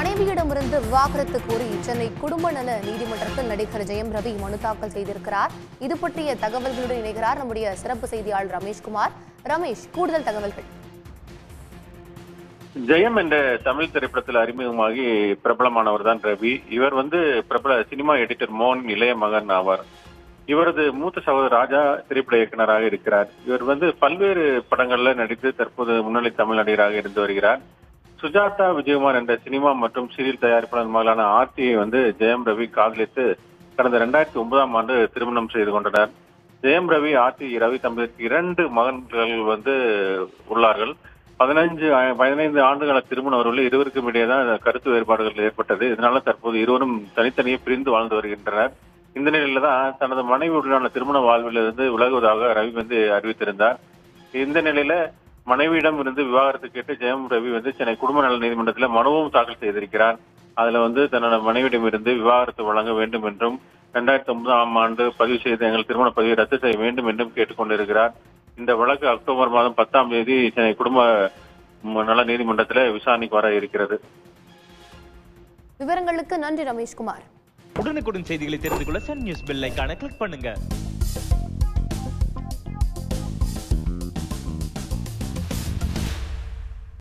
மனைவியிடமிருந்து விவாகரத்து கோரி சென்னை குடும்ப நல நீதிமன்றத்தில் நடிகர் ஜெயம் ரவி மனு தாக்கல் செய்திருக்கிறார். இது பற்றிய தகவல்களுடன் இணைகிறார் நம்முடைய சிறப்பு செய்தியாளர் ரமேஷ்குமார். ரமேஷ், கூடுதல் தகவல்கள். ஜெயம் என்ற தமிழ் திரைப்படத்தில் அறிமுகமாகி பிரபலமானவர் தான் ரவி. இவர் பிரபல சினிமா எடிட்டர் மோகன் இளைய மகன் ஆவார். இவரது மூத்த சகோதரர் ராஜா திரைப்பட இயக்குநராக இருக்கிறார். இவர் பல்வேறு படங்கள்ல நடித்து தற்போது முன்னணி தமிழ் நடிகராக இருந்து வருகிறார். சுஜாதா விஜயகுமார் என்ற சினிமா மற்றும் சீரியல் தயாரிப்பாளர் மகளான ஆர்த்தியை ஜெயம் ரவி காதலித்து கடந்த 2009ஆம் ஆண்டு திருமணம் செய்து கொண்டனர். ஜெயம் ரவி, ஆர்த்தி ரவி தம்பதிக்கு 2 மகன்கள் உள்ளார்கள். 15 ஆண்டுகால திருமண உறவில் இருவருக்கும் இடையே தான் கருத்து வேறுபாடுகள் ஏற்பட்டது. இதனால தற்போது இருவரும் தனித்தனியே பிரிந்து வாழ்ந்து வருகின்றனர். இந்த நிலையில தான் தனது மனைவியுடனான திருமண வாழ்விலிருந்து விலகுவதாக ரவி அறிவித்திருந்தார். இந்த நிலையில மனைவியிடம் இருந்து விவாகரத்து கேட்டு ஜெயம் ரவி சென்னை குடும்ப நல நீதிமன்றத்தில் மனுவும் தாக்கல் செய்திருக்கிறார். அதுல தன்னோட மனைவியிடம் இருந்து விவாகரத்து வழங்க வேண்டும் என்றும் 2009ஆம் ஆண்டு பதிவு செய்த எங்கள் திருமண பதிவை ரத்து செய்ய வேண்டும் என்றும் கேட்டுக்கொண்டிருக்கிறார். இந்த வழக்கு அக்டோபர் மாதம் 10ஆம் தேதி சென்னை குடும்ப நல நீதிமன்றத்தில் விசாரணைக்கு வர இருக்கிறது. விவரங்களுக்கு நன்றி ரமேஷ்குமார். உடனுக்குடன் செய்திகளை தெரிந்து கொள்ள சன் நியூஸ் பெல் ஐகானை கிளிக் பண்ணுங்க.